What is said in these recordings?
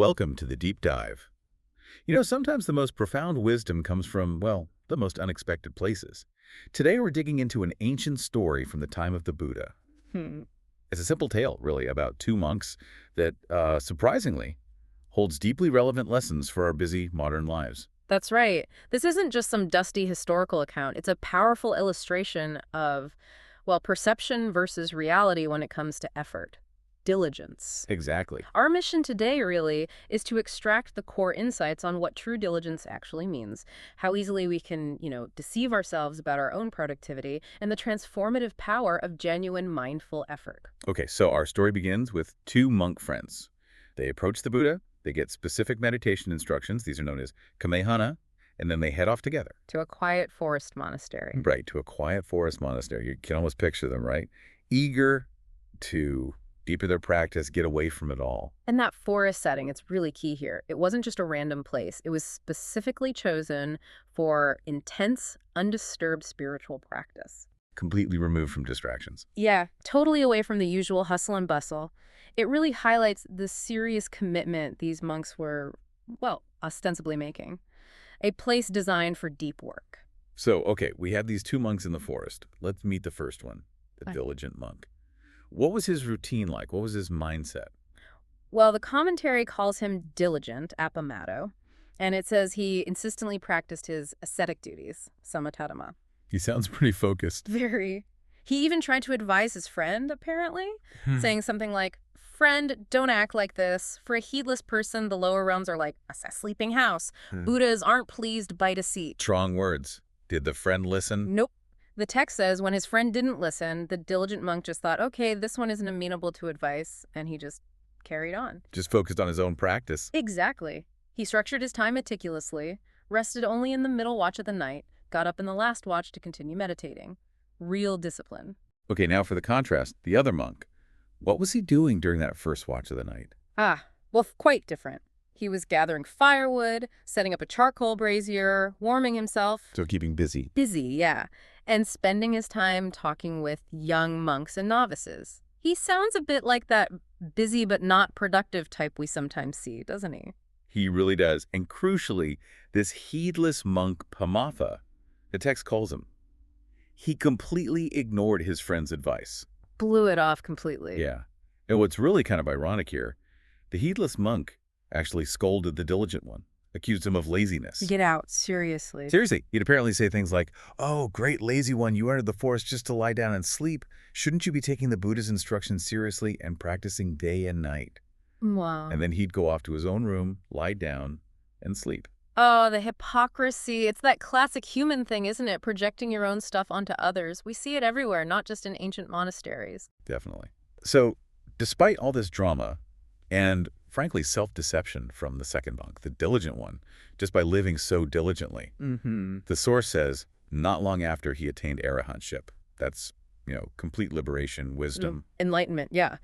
Welcome to the deep dive. Sometimes the most profound wisdom comes from, well, the most unexpected places. Today we're digging into an ancient story from the time of the Buddha. Hmm. It's a simple tale, really, about two monks that, surprisingly, holds deeply relevant lessons for our busy modern lives. That's right. This isn't just some dusty historical account. It's a powerful illustration of, well, perception versus reality when it comes to effort. Diligence. Exactly. Our mission today, really, is to extract the core insights on what true diligence actually means, how easily we can, deceive ourselves about our own productivity, and the transformative power of genuine mindful effort. Okay, so our story begins with two monk friends. They approach the Buddha, they get specific meditation instructions, these are known as kamehana, and then they head off together. To a quiet forest monastery. Right, to a quiet forest monastery. You can almost picture them, right? Eager to deepen their practice, get away from it all. And that forest setting, it's really key here. It wasn't just a random place. It was specifically chosen for intense, undisturbed spiritual practice. Completely removed from distractions. Yeah, totally away from the usual hustle and bustle. It really highlights the serious commitment these monks were, well, ostensibly making. A place designed for deep work. So, okay, we have these two monks in the forest. Let's meet the first one, the diligent monk. What was his routine like? What was his mindset? Well, the commentary calls him diligent, appamato, and it says he insistently practiced his ascetic duties, samatadhamma. He sounds pretty focused. Very. He even tried to advise his friend, apparently, saying something like, "Friend, don't act like this. For a heedless person, the lower realms are like a sleeping house. Buddhas aren't pleased by deceit." Strong words. Did the friend listen? Nope. The text says when his friend didn't listen, the diligent monk just thought, okay, this one isn't amenable to advice, and he just carried on. Just focused on his own practice. Exactly. He structured his time meticulously, rested only in the middle watch of the night, got up in the last watch to continue meditating. Real discipline. Okay, now for the contrast, the other monk. What was he doing during that first watch of the night? Well, quite different. He was gathering firewood, setting up a charcoal brazier, warming himself. So keeping busy. Busy, yeah. And spending his time talking with young monks and novices. He sounds a bit like that busy but not productive type we sometimes see, doesn't he? He really does. And crucially, this heedless monk Pamatha, the text calls him, he completely ignored his friend's advice. Blew it off completely. Yeah. And what's really kind of ironic here, the heedless monk actually scolded the diligent one, accused him of laziness. Get out, seriously. Seriously, he'd apparently say things like, "Oh, great lazy one, you entered the forest just to lie down and sleep. Shouldn't you be taking the Buddha's instructions seriously and practicing day and night?" Wow. And then he'd go off to his own room, lie down, and sleep. Oh, the hypocrisy. It's that classic human thing, isn't it? Projecting your own stuff onto others. We see it everywhere, not just in ancient monasteries. Definitely. So, despite all this drama and, frankly, self-deception from the second monk, the diligent one, just by living so diligently, the source says not long after he attained arahantship. That's, complete liberation, wisdom. Enlightenment, yeah.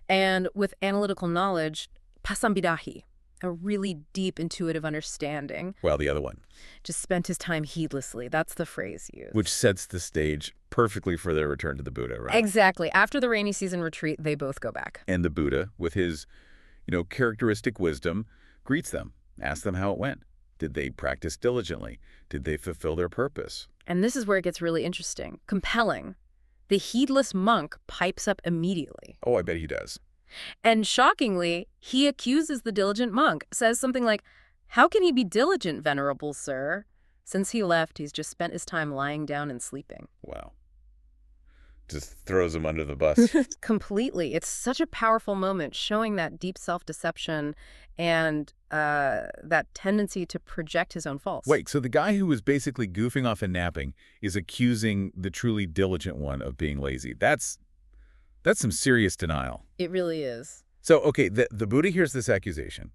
And with analytical knowledge, pasambidahi, a really deep intuitive understanding. Well, the other one. Just spent his time heedlessly. That's the phrase used. Which sets the stage perfectly for their return to the Buddha, right? Exactly. After the rainy season retreat, they both go back. And the Buddha, with his, characteristic wisdom, greets them, asks them how it went. Did they practice diligently? Did they fulfill their purpose? And this is where it gets really interesting, compelling. The heedless monk pipes up immediately. Oh, I bet he does. And shockingly, he accuses the diligent monk, says something like, "How can he be diligent, venerable sir? Since he left, he's just spent his time lying down and sleeping." Wow. Just throws him under the bus. Completely. It's such a powerful moment, showing that deep self-deception and that tendency to project his own faults. Wait, so the guy who was basically goofing off and napping is accusing the truly diligent one of being lazy. That's some serious denial. It really is. So, okay, the Buddha hears this accusation.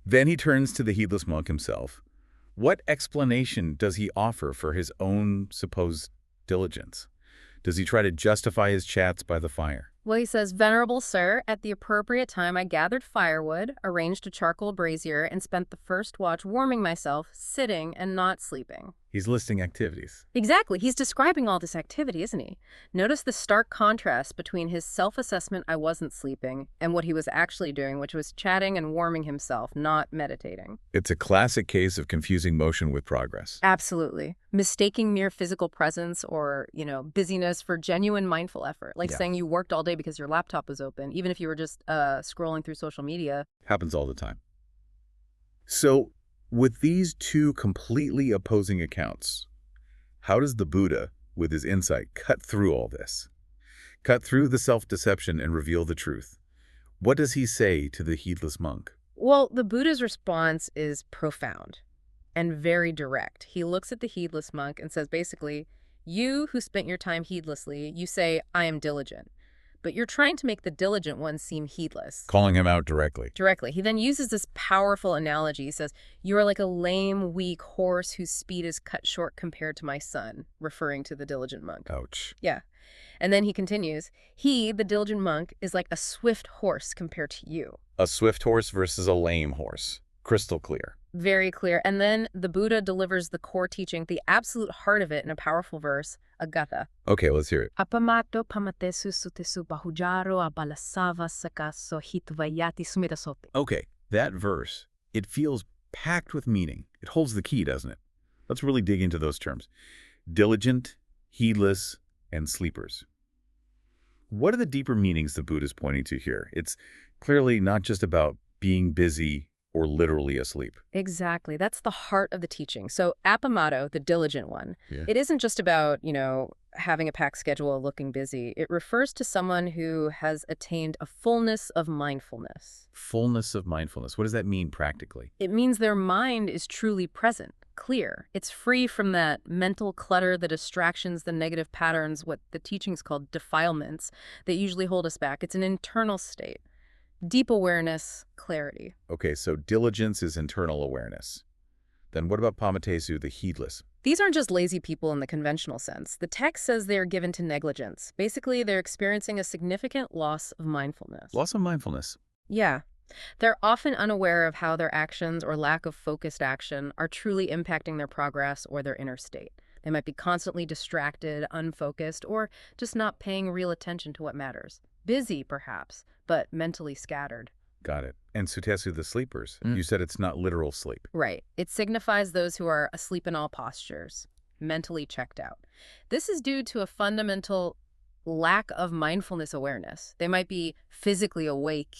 Then he turns to the heedless monk himself. What explanation does he offer for his own supposed diligence? Does he try to justify his chats by the fire? Well, he says, "Venerable sir, at the appropriate time I gathered firewood, arranged a charcoal brazier, and spent the first watch warming myself, sitting and not sleeping." He's listing activities. Exactly. He's describing all this activity, isn't he? Notice the stark contrast between his self-assessment, I wasn't sleeping, and what he was actually doing, which was chatting and warming himself, not meditating. It's a classic case of confusing motion with progress. Absolutely. Mistaking mere physical presence or, busyness for genuine mindful effort. Like saying you worked all day because your laptop was open, even if you were just scrolling through social media. Happens all the time. So, with these two completely opposing accounts, how does the Buddha, with his insight, cut through all this? Cut through the self-deception and reveal the truth? What does he say to the heedless monk? Well, the Buddha's response is profound and very direct. He looks at the heedless monk and says basically, you who spent your time heedlessly, you say, I am diligent. But you're trying to make the diligent one seem heedless. Calling him out directly. Directly. He then uses this powerful analogy. He says, you are like a lame, weak horse whose speed is cut short compared to my son, referring to the diligent monk. Ouch. Yeah. And then he continues, he, the diligent monk, is like a swift horse compared to you. A swift horse versus a lame horse. Crystal clear. Very clear. And then the Buddha delivers the core teaching, the absolute heart of it in a powerful verse, a gatha. Okay, let's hear it. Apamato pamatesu sutesu bahujaro abalasava sakaso hitvayati sumidasote. Okay, that verse, it feels packed with meaning. It holds the key, doesn't it? Let's really dig into those terms. Diligent, heedless, and sleepers. What are the deeper meanings the Buddha is pointing to here? It's clearly not just about being busy or literally asleep. Exactly. That's the heart of the teaching. So appamato, the diligent one, it isn't just about, having a packed schedule, looking busy. It refers to someone who has attained a fullness of mindfulness. Fullness of mindfulness. What does that mean practically? It means their mind is truly present, clear. It's free from that mental clutter, the distractions, the negative patterns, what the teachings called defilements that usually hold us back. It's an internal state. Deep awareness, clarity. Okay, so diligence is internal awareness. Then what about pamatesu, the heedless? These aren't just lazy people in the conventional sense. The text says they are given to negligence. Basically, they're experiencing a significant loss of mindfulness. Loss of mindfulness. Yeah. They're often unaware of how their actions or lack of focused action are truly impacting their progress or their inner state. They might be constantly distracted, unfocused, or just not paying real attention to what matters. Busy, perhaps, but mentally scattered. Got it. And sutesu, the sleepers. You said it's not literal sleep. Right. It signifies those who are asleep in all postures, mentally checked out. This is due to a fundamental lack of mindfulness awareness. They might be physically awake,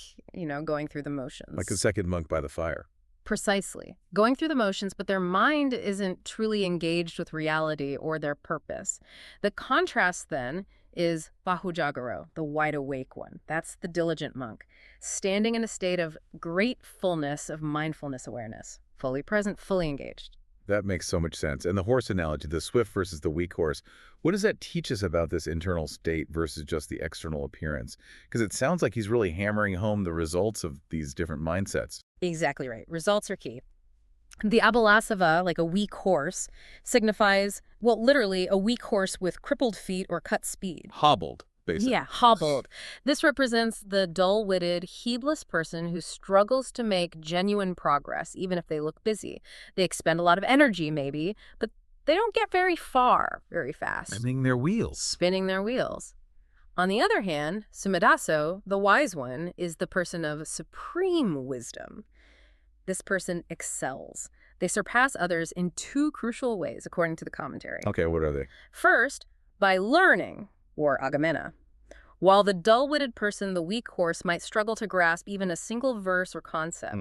going through the motions. Like the second monk by the fire. Precisely. Going through the motions, but their mind isn't truly engaged with reality or their purpose. The contrast, then, is bahujagaro, the wide-awake one. That's the diligent monk, standing in a state of great fullness of mindfulness awareness, fully present, fully engaged. That makes so much sense. And the horse analogy, the swift versus the weak horse, what does that teach us about this internal state versus just the external appearance? Because it sounds like he's really hammering home the results of these different mindsets. Exactly right. Results are key. The abalasava, like a weak horse, signifies, literally a weak horse with crippled feet or cut speed. Hobbled, basically. Yeah, hobbled. This represents the dull-witted, heedless person who struggles to make genuine progress, even if they look busy. They expend a lot of energy, maybe, but they don't get very far very fast. Spinning their wheels. Spinning their wheels. On the other hand, Sumadaso, the wise one, is the person of supreme wisdom. This person excels. They surpass others in two crucial ways, according to the commentary. Okay, what are they? First, by learning, or agamena. While the dull-witted person, the weak horse, might struggle to grasp even a single verse or concept,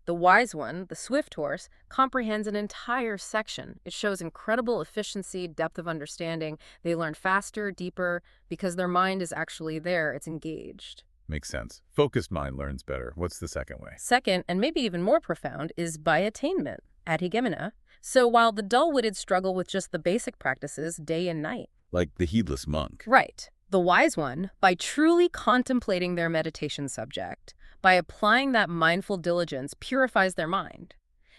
the wise one, the swift horse, comprehends an entire section. It shows incredible efficiency, depth of understanding. They learn faster, deeper, because their mind is actually there. It's engaged. Makes sense. Focused mind learns better. What's the second way? Second, and maybe even more profound, is by attainment, adhigamena. So while the dull-witted struggle with just the basic practices day and night. Like the heedless monk. Right. The wise one, by truly contemplating their meditation subject, by applying that mindful diligence, purifies their mind.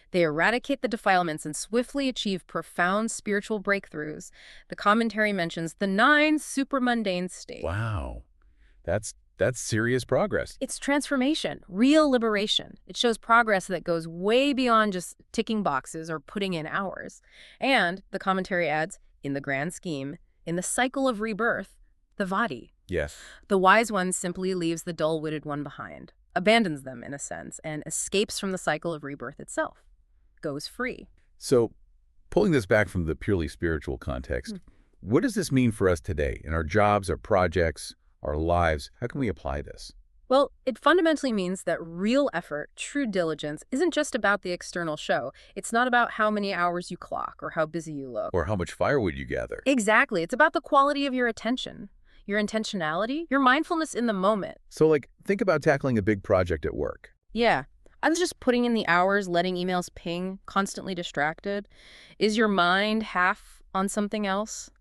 They eradicate the defilements and swiftly achieve profound spiritual breakthroughs. The commentary mentions the 9 supramundane states. Wow. That's That's serious progress. It's transformation, real liberation. It shows progress that goes way beyond just ticking boxes or putting in hours. And, the commentary adds, in the grand scheme, in the cycle of rebirth, the vadi. Yes. The wise one simply leaves the dull-witted one behind, abandons them in a sense, and escapes from the cycle of rebirth itself. Goes free. So, pulling this back from the purely spiritual context, what does this mean for us today in our jobs, our projects, our lives? How can we apply this? Well, it fundamentally means that real effort, true diligence, isn't just about the external show. It's not about how many hours you clock or how busy you look. Or how much firewood you gather. Exactly. It's about the quality of your attention, your intentionality, your mindfulness in the moment. So, like, think about tackling a big project at work. Yeah. I was just putting in the hours, letting emails ping, constantly distracted. Is your mind half on something else?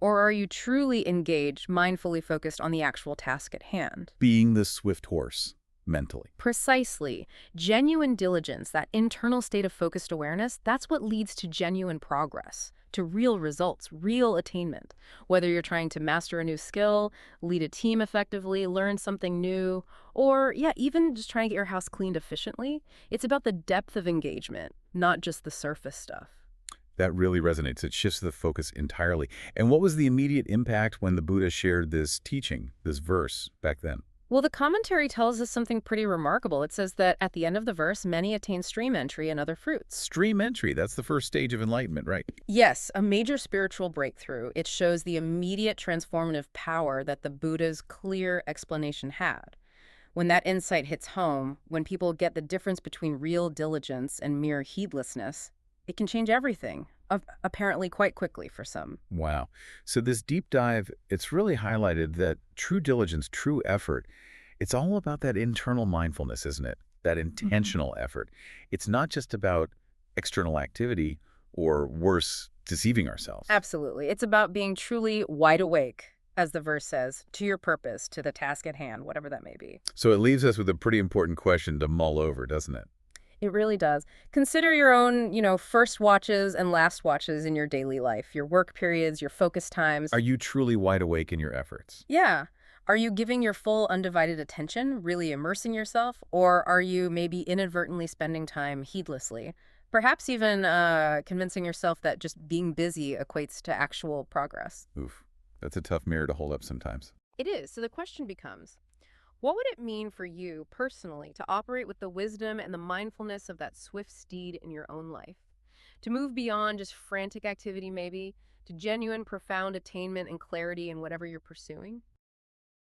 Or are you truly engaged, mindfully focused on the actual task at hand? Being the swift horse, mentally. Precisely. Genuine diligence, that internal state of focused awareness, that's what leads to genuine progress, to real results, real attainment. Whether you're trying to master a new skill, lead a team effectively, learn something new, or, even just trying to get your house cleaned efficiently, it's about the depth of engagement, not just the surface stuff. That really resonates. It shifts the focus entirely. And what was the immediate impact when the Buddha shared this teaching, this verse, back then? Well, the commentary tells us something pretty remarkable. It says that at the end of the verse, many attain stream entry and other fruits. Stream entry, that's the first stage of enlightenment, right? Yes, a major spiritual breakthrough. It shows the immediate transformative power that the Buddha's clear explanation had. When that insight hits home, when people get the difference between real diligence and mere heedlessness, it can change everything, apparently quite quickly for some. Wow. So this deep dive, it's really highlighted that true diligence, true effort, it's all about that internal mindfulness, isn't it? That intentional effort. It's not just about external activity or, worse, deceiving ourselves. Absolutely. It's about being truly wide awake, as the verse says, to your purpose, to the task at hand, whatever that may be. So it leaves us with a pretty important question to mull over, doesn't it? It really does. Consider your own, first watches and last watches in your daily life, your work periods, your focus times. Are you truly wide awake in your efforts? Yeah. Are you giving your full undivided attention, really immersing yourself? Or are you maybe inadvertently spending time heedlessly? Perhaps even convincing yourself that just being busy equates to actual progress. Oof, that's a tough mirror to hold up sometimes. It is. So the question becomes, what would it mean for you personally to operate with the wisdom and the mindfulness of that swift steed in your own life? To move beyond just frantic activity maybe, to genuine, profound attainment and clarity in whatever you're pursuing?